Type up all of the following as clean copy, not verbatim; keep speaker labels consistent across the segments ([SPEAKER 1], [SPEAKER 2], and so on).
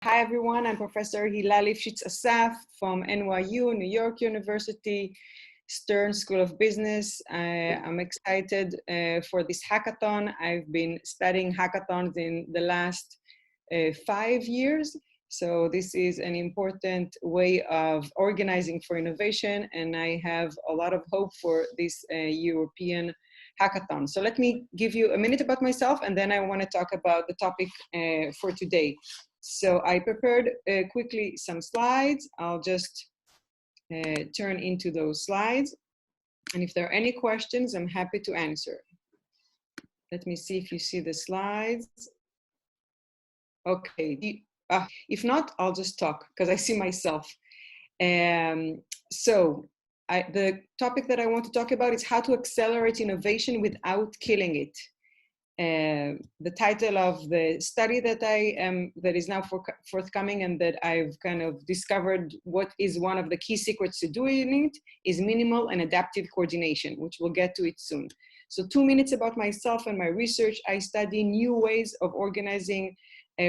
[SPEAKER 1] Hi everyone, I'm Professor Hila Lifshitz Assaf from NYU, New York University, Stern School of Business. I'm excited for this hackathon. I've been studying hackathons in the last 5 years. So this is an important way of organizing for innovation, and I have a lot of hope for this European hackathon. So let me give you a minute about myself, and then I want to talk about the topic for today. So I prepared quickly some slides. I'll just turn into those slides. And if there are any questions, I'm happy to answer. Let me see if you see the slides. Okay, if not, I'll just talk because I see myself. The topic that I want to talk about is how to accelerate innovation without killing it. The title of the study that is now forthcoming and that I've kind of discovered what is one of the key secrets to doing it is minimal and adaptive coordination, which we'll get to it soon. So 2 minutes about myself and my research. I study new ways of organizing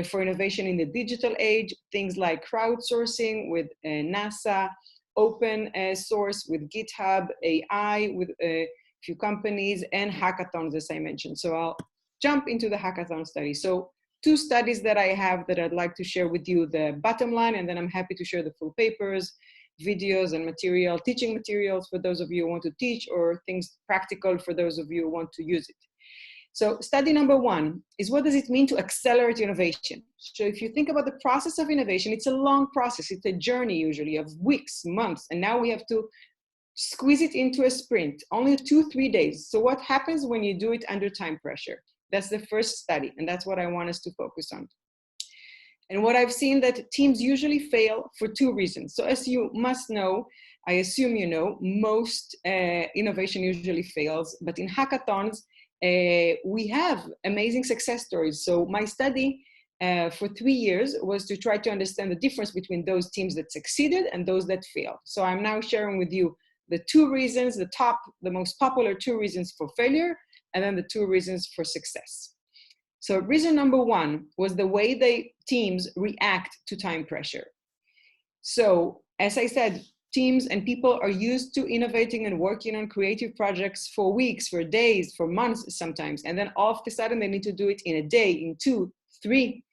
[SPEAKER 1] for innovation in the digital age, things like crowdsourcing with NASA, open source with GitHub, AI with a few companies, and hackathons, as I mentioned. So I'll jump into the hackathon study. So 2 studies that I have that I'd like to share with you, the bottom line, and then I'm happy to share the full papers, videos and material, teaching materials for those of you who want to teach, or things practical for those of you who want to use it. So study number 1 is, what does it mean to accelerate innovation? So if you think about the process of innovation, it's a long process. It's a journey usually of weeks, months, and now we have to squeeze it into a sprint, only 2-3 days. So what happens when you do it under time pressure? That's the first study, and that's what I want us to focus on. And what I've seen, that teams usually fail for 2 reasons. So as you must know, I assume you know, most innovation usually fails, but in hackathons, we have amazing success stories. So my study for 3 years was to try to understand the difference between those teams that succeeded and those that failed. So I'm now sharing with you the 2 reasons, the most popular 2 reasons for failure, and then the 2 reasons for success. So reason number 1 was the way teams react to time pressure. So as I said, teams and people are used to innovating and working on creative projects for weeks, for days, for months sometimes. And then all of a sudden they need to do it in a day, in 2, 3.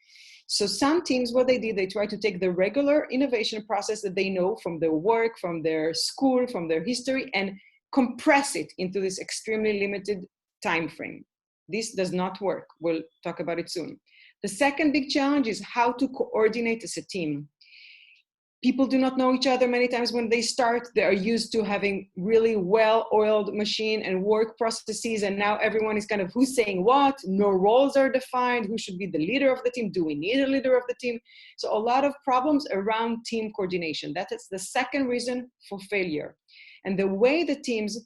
[SPEAKER 1] So some teams, what they did, they try to take the regular innovation process that they know from their work, from their school, from their history, and compress it into this extremely limited time frame. This does not work. We'll talk about it soon. The second big challenge is how to coordinate as a team. People do not know each other many times when they start. They are used to having really well-oiled machine and work processes, and now everyone is kind of who's saying what, no roles are defined, who should be the leader of the team, do we need a leader of the team? So a lot of problems around team coordination. That is the second reason for failure. And the way the teams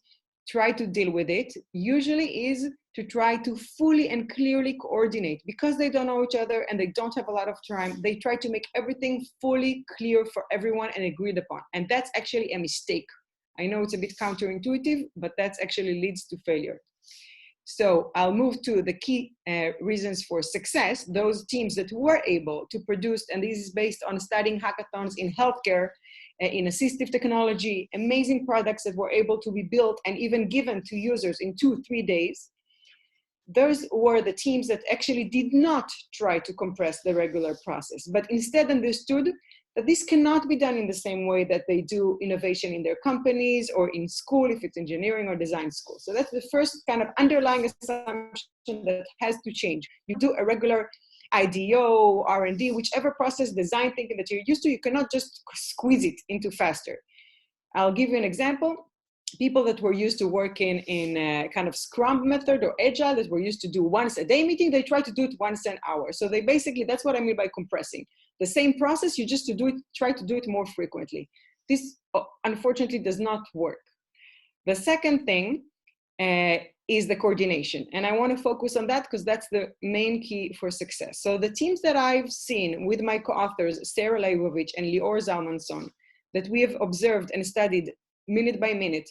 [SPEAKER 1] try to deal with it usually is to try to fully and clearly coordinate. Because they don't know each other and they don't have a lot of time, they try to make everything fully clear for everyone and agreed upon. And that's actually a mistake. I know it's a bit counterintuitive, but that actually leads to failure. So I'll move to the key reasons for success, those teams that were able to produce, and this is based on studying hackathons in healthcare, in assistive technology, amazing products that were able to be built and even given to users in 2-3 days. Those were the teams that actually did not try to compress the regular process, but instead understood that this cannot be done in the same way that they do innovation in their companies or in school, if it's engineering or design school. So that's the first kind of underlying assumption that has to change. You do a regular IDO, R&D, whichever process, design thinking that you're used to, you cannot just squeeze it into faster. I'll give you an example. People that were used to working in a kind of Scrum method or Agile, that were used to do once a day meeting, they try to do it once an hour. So they basically, that's what I mean by compressing. The same process, you just try to do it more frequently. This unfortunately does not work. The second thing is the coordination. And I want to focus on that because that's the main key for success. So the teams that I've seen with my co-authors, Sarah Leibovich and Lior Zalmanson, that we have observed and studied minute by minute,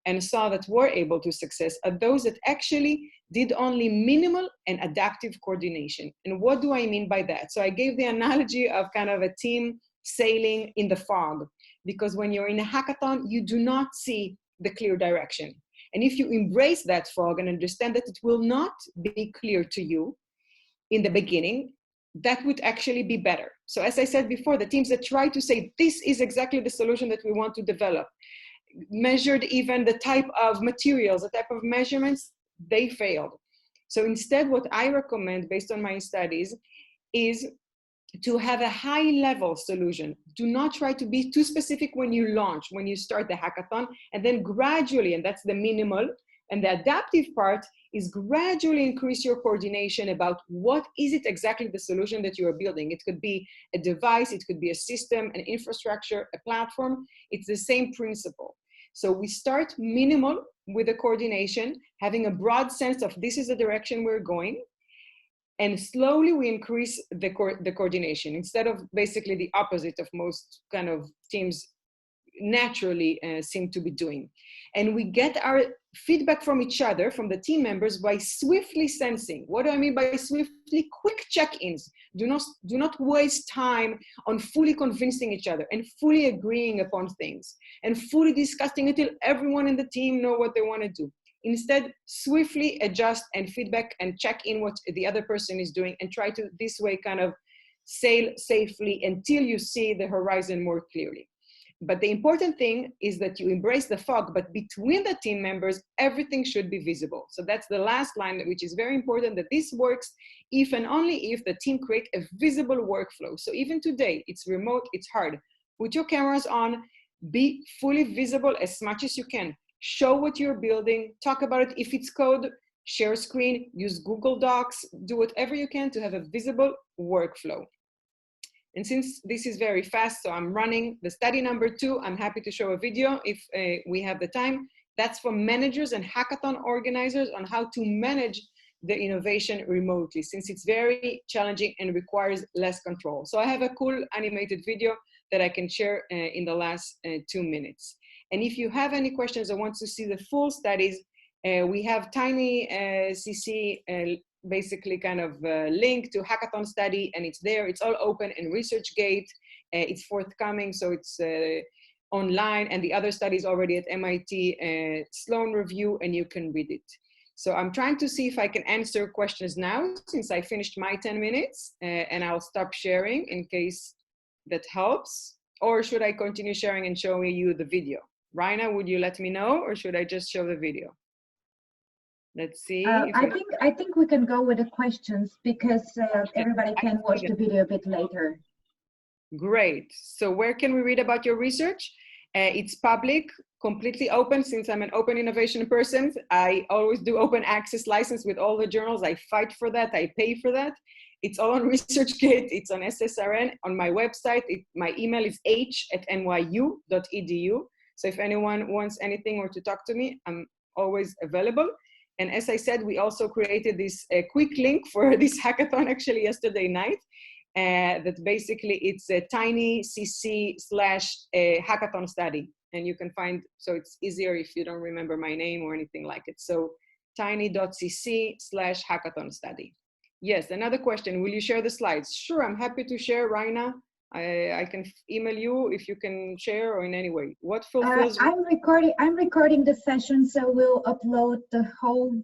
[SPEAKER 1] and saw that were able to success are those that actually did only minimal and adaptive coordination. And what do I mean by that? So I gave the analogy of kind of a team sailing in the fog, because when you're in a hackathon, you do not see the clear direction. And if you embrace that fog and understand that it will not be clear to you in the beginning, that would actually be better. So as I said before, the teams that try to say, this is exactly the solution that we want to develop, measured even the type of materials, the type of measurements, they failed. So instead, what I recommend based on my studies is to have a high-level solution. Do not try to be too specific when you launch, when you start the hackathon, and then gradually, and that's the minimal, and the adaptive part is gradually increase your coordination about what is it exactly the solution that you are building. It could be a device, it could be a system, an infrastructure, a platform. It's the same principle. So we start minimal with the coordination, having a broad sense of this is the direction we're going, and slowly we increase the coordination instead of basically the opposite of most kind of teams naturally seem to be doing. And we get our feedback from each other, from the team members, by swiftly sensing. What do I mean by swiftly? Quick check-ins. Do not waste time on fully convincing each other and fully agreeing upon things and fully discussing until everyone in the team know what they want to do. Instead, swiftly adjust and feedback and check in what the other person is doing, and try to this way kind of sail safely until you see the horizon more clearly. But the important thing is that you embrace the fog, but between the team members, everything should be visible. So that's the last line, which is very important, that this works if and only if the team create a visible workflow. So even today, it's remote, it's hard. Put your cameras on, be fully visible as much as you can. Show what you're building, talk about it. If it's code, share screen, use Google Docs, do whatever you can to have a visible workflow. And since this is very fast, so I'm running the study number 2, I'm happy to show a video if we have the time. That's for managers and hackathon organizers on how to manage the innovation remotely, since it's very challenging and requires less control. So I have a cool animated video that I can share in the last 2 minutes. And if you have any questions or want to see the full studies, we have tiny CC basically kind of link to Hackathon Study, and it's there. It's all open in ResearchGate. It's forthcoming, so it's online, and the other studies already at MIT Sloan Review, and you can read it. So I'm trying to see if I can answer questions now, since I finished my 10 minutes, and I'll stop sharing in case that helps. Or should I continue sharing and showing you the video? Raina, would you let me know, or should I just show the video? Let's see.
[SPEAKER 2] I think we can go with the questions, because everybody can watch the video a bit later.
[SPEAKER 1] Great. So where can we read about your research? It's public, completely open. Since I'm an open innovation person, I always do open access license with all the journals. I fight for that. I pay for that. It's all on ResearchGate. It's on SSRN. On my website, my email is h@nyu.edu. So if anyone wants anything or to talk to me, I'm always available. And as I said, we also created this quick link for this hackathon actually yesterday night. That basically it's a tiny cc/hackathon study. And you can find, so it's easier if you don't remember my name or anything like it. So tiny.cc/hackathon study. Yes, another question. Will you share the slides? Sure, I'm happy to share, Raina. I can email you if you can share or in any way. What fulfills
[SPEAKER 2] I'm recording the session, so we'll upload the whole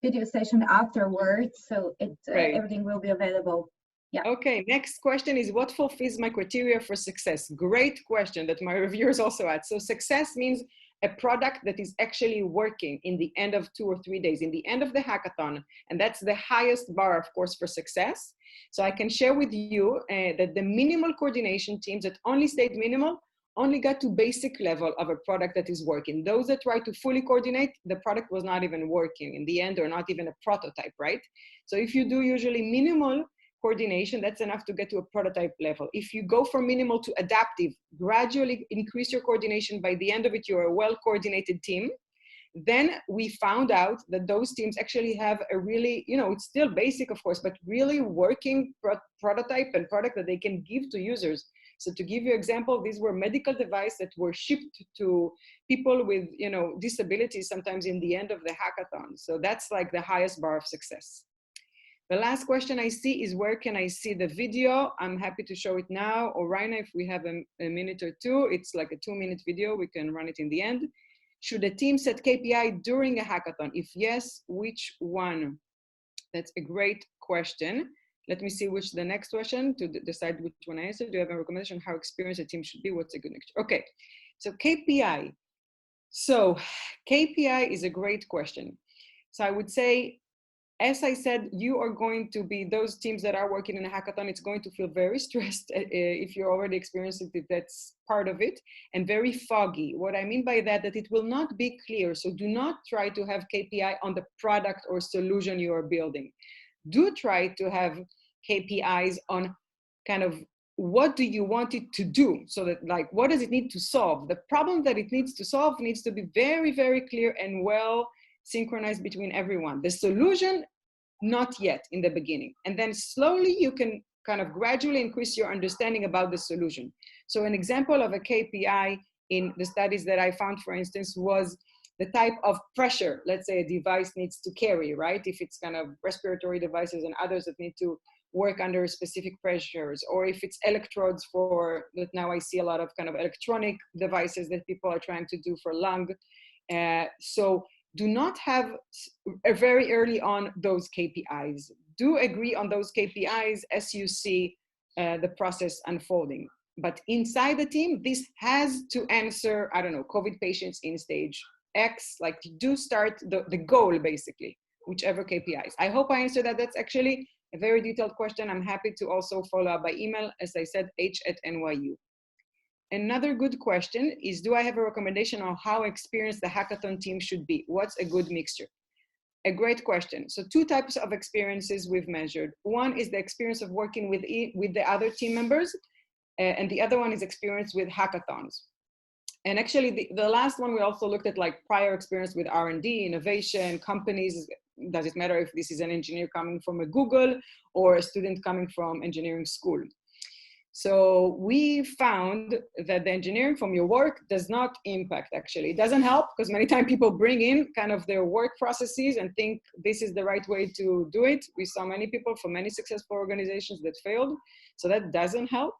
[SPEAKER 2] video session afterwards, so everything will be available. Yeah.
[SPEAKER 1] Okay, next question is, what fulfills my criteria for success? Great question that my reviewers also had. So success means a product that is actually working in the end of 2 or 3 days, in the end of the hackathon. And that's the highest bar, of course, for success. So I can share with you that the minimal coordination teams that only stayed minimal only got to basic level of a product that is working. Those that try to fully coordinate, the product was not even working in the end, or not even a prototype, right? So if you do usually minimal coordination, that's enough to get to a prototype level. If you go from minimal to adaptive, gradually increase your coordination. By the end of it, you're a well-coordinated team. Then we found out that those teams actually have a really, it's still basic, of course, but really working prototype and product that they can give to users. So to give you an example, these were medical devices that were shipped to people with, disabilities sometimes in the end of the hackathon. So that's like the highest bar of success. The last question I see is, where can I see the video? I'm happy to show it now. Or Raina, if we have a minute or two, it's like a 2-minute video. We can run it in the end. Should a team set KPI during a hackathon? If yes, which one? That's a great question. Let me see which the next question to decide which one I answer. Do you have a recommendation how experienced a team should be? What's a good next? Okay, so KPI. So KPI is a great question. So I would say, as I said, you are going to be those teams that are working in a hackathon. It's going to feel very stressed if you're already experiencing it. That's part of it, and very foggy. What I mean by that it will not be clear. So do not try to have KPI on the product or solution you are building. Do try to have KPIs on kind of what do you want it to do? So that, like, what does it need to solve? The problem that it needs to solve needs to be very, very clear and well synchronized between everyone. The solution, not yet in the beginning. And then slowly you can kind of gradually increase your understanding about the solution. So an example of a KPI in the studies that I found, for instance, was the type of pressure, let's say, a device needs to carry, right? If it's kind of respiratory devices and others that need to work under specific pressures, or if it's electrodes for, that now I see a lot of kind of electronic devices that people are trying to do for lung. So do not have very early on those KPIs. Do agree on those KPIs as you see the process unfolding. But inside the team, this has to answer, I don't know, COVID patients in stage X, like do start the goal basically, whichever KPIs. I hope I answered that. That's actually a very detailed question. I'm happy to also follow up by email, as I said, h@nyu. Another good question is, do I have a recommendation on how experienced the hackathon team should be? What's a good mixture? A great question. So 2 types of experiences we've measured. One is the experience of working with the other team members, and the other one is experience with hackathons. And actually the last one, we also looked at like prior experience with R&D, innovation, companies. Does it matter if this is an engineer coming from a Google or a student coming from engineering school? So we found that the engineering from your work does not impact, actually. It doesn't help, because many times people bring in kind of their work processes and think this is the right way to do it. We saw many people from many successful organizations that failed. So that doesn't help.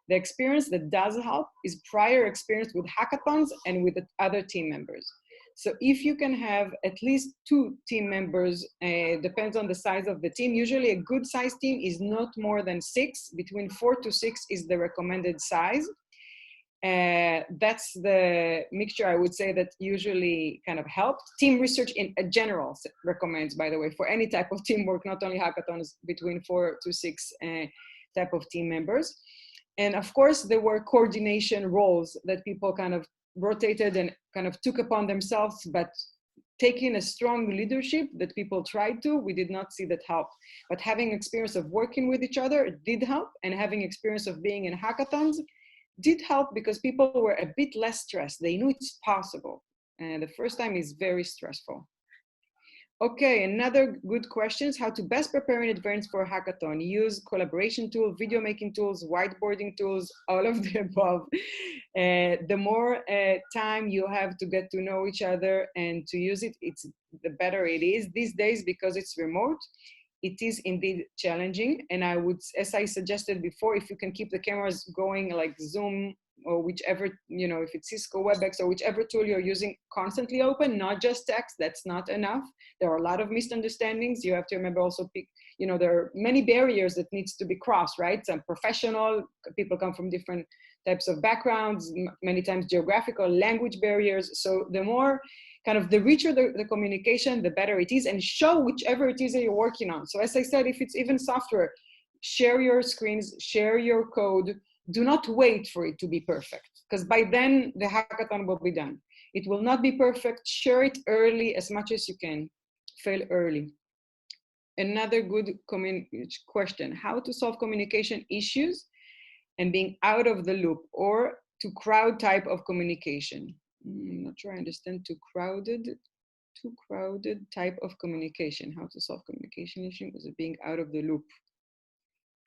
[SPEAKER 1] The experience that does help is prior experience with hackathons and with the other team members. So if you can have at least 2 team members, depends on the size of the team. Usually a good size team is not more than 6. Between 4 to 6 is the recommended size. That's the mixture, I would say, that usually kind of helped. Team research in general recommends, by the way, for any type of teamwork, not only hackathons, between 4 to 6 type of team members. And of course, there were coordination roles that people kind of rotated and kind of took upon themselves, but taking a strong leadership that people tried to, we did not see that help. But having experience of working with each other did help, and having experience of being in hackathons did help, because people were a bit less stressed. They knew it's possible. And the first time is very stressful. Okay, another good question is how to best prepare in advance for a hackathon. Use collaboration tools, video making tools, whiteboarding tools, all of the above. The more time you have to get to know each other and to use it, the better it is. These days, because it's remote, it is indeed challenging. And I would, as I suggested before, if you can keep the cameras going like Zoom or whichever, if it's Cisco WebEx or whichever tool you're using, constantly open, not just text, that's not enough. There are a lot of misunderstandings. You have to remember also, there are many barriers that needs to be crossed, right? Some professional, people come from different types of backgrounds, many times geographical, language barriers. So the more kind of the richer the communication, the better it is, and show whichever it is that you're working on. So as I said, if it's even software, share your screens, share your code. Do not wait for it to be perfect, because by then the hackathon will be done. It will not be perfect. Share it early as much as you can. Fail early. Another good question, how to solve communication issues and being out of the loop, or to crowd type of communication. I'm not sure I understand too crowded. too crowded type of communication. How to solve communication issues is being out of the loop.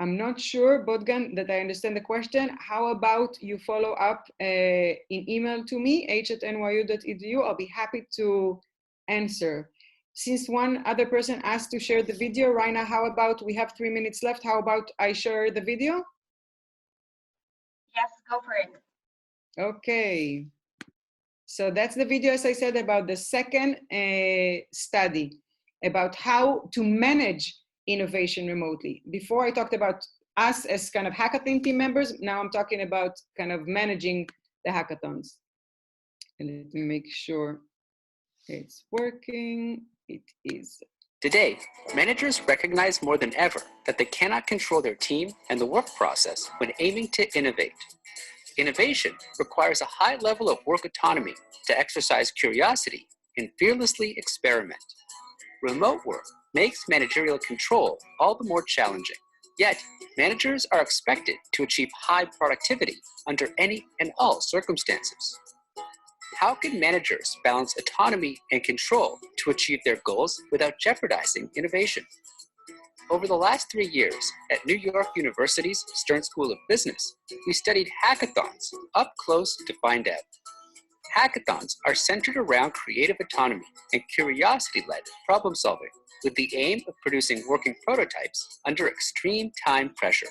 [SPEAKER 1] I'm not sure, Bodgan, that I understand the question. How about you follow up in email to me, h@nyu.edu. I'll be happy to answer. Since one other person asked to share the video, Raina, how about, we have 3 minutes left. How about I share the video?
[SPEAKER 2] Yes, go for it.
[SPEAKER 1] Okay. So that's the video, as I said, about the second study, about how to manage innovation remotely. Before I talked about us as kind of hackathon team members, now I'm talking about kind of managing the hackathons. And let me make sure it's working. It is.
[SPEAKER 3] Today, managers recognize more than ever that they cannot control their team and the work process when aiming to innovate. Innovation requires a high level of work autonomy to exercise curiosity and fearlessly experiment. Remote work makes managerial control all the more challenging. Yet, managers are expected to achieve high productivity under any and all circumstances. How can managers balance autonomy and control to achieve their goals without jeopardizing innovation? Over the last 3 years at New York University's Stern School of Business, we studied hackathons up close to find out. Hackathons are centered around creative autonomy and curiosity-led problem solving with the aim of producing working prototypes under extreme time pressure.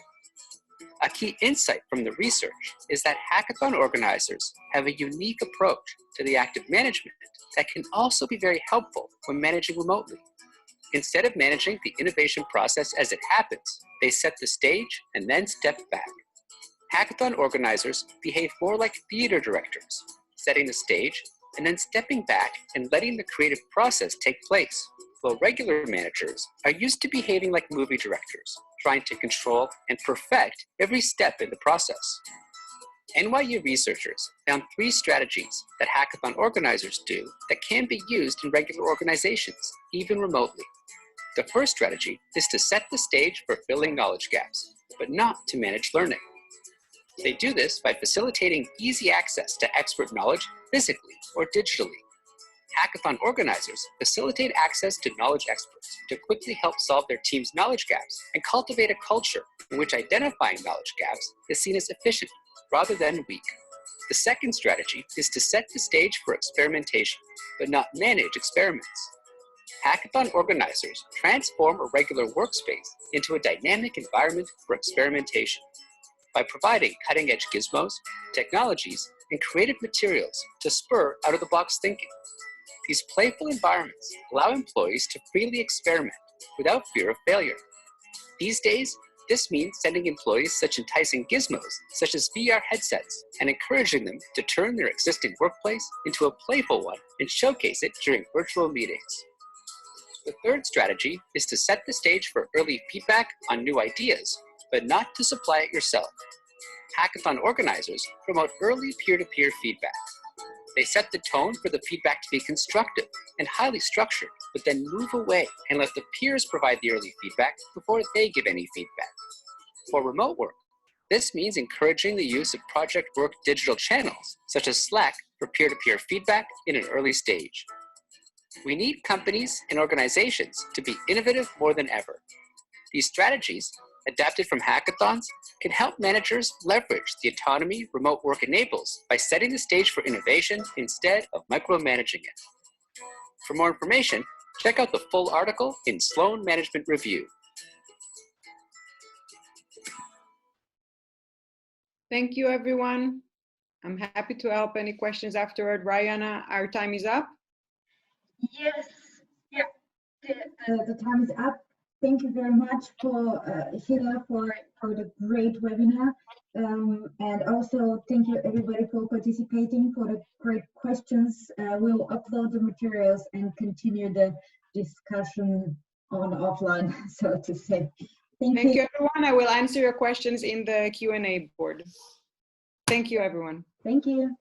[SPEAKER 3] A key insight from the research is that hackathon organizers have a unique approach to the active management that can also be very helpful when managing remotely. Instead of managing the innovation process as it happens, they set the stage and then step back. Hackathon organizers behave more like theater directors, setting the stage and then stepping back and letting the creative process take place, while regular managers are used to behaving like movie directors, trying to control and perfect every step in the process. NYU researchers found 3 strategies that hackathon organizers do that can be used in regular organizations, even remotely. The first strategy is to set the stage for filling knowledge gaps, but not to manage learning. They do this by facilitating easy access to expert knowledge physically or digitally. Hackathon organizers facilitate access to knowledge experts to quickly help solve their team's knowledge gaps and cultivate a culture in which identifying knowledge gaps is seen as efficient rather than weak. The second strategy is to set the stage for experimentation, but not manage experiments. Hackathon organizers transform a regular workspace into a dynamic environment for experimentation by providing cutting-edge gizmos, technologies, and creative materials to spur out-of-the-box thinking. These playful environments allow employees to freely experiment without fear of failure. These days, this means sending employees such enticing gizmos, such as VR headsets, and encouraging them to turn their existing workplace into a playful one and showcase it during virtual meetings. The third strategy is to set the stage for early feedback on new ideas, but not to supply it yourself. Hackathon organizers promote early peer-to-peer feedback. They set the tone for the feedback to be constructive and highly structured, but then move away and let the peers provide the early feedback before they give any feedback. For remote work, this means encouraging the use of project work digital channels, such as Slack, for peer-to-peer feedback in an early stage. We need companies and organizations to be innovative more than ever. These strategies, adapted from hackathons, can help managers leverage the autonomy remote work enables by setting the stage for innovation instead of micromanaging it. For more information, check out the full article in Sloan Management Review.
[SPEAKER 1] Thank you, everyone. I'm happy to help. Any questions afterward? Rayana, our time is up.
[SPEAKER 2] Yes, yeah, the time is up. Thank you very much for Hila for the great webinar. And also thank you everybody for participating, for the great questions. We'll upload the materials and continue the discussion on offline, so to say. Thank you
[SPEAKER 1] everyone. I will answer your questions in the Q&A board. Thank you, everyone.
[SPEAKER 2] Thank you.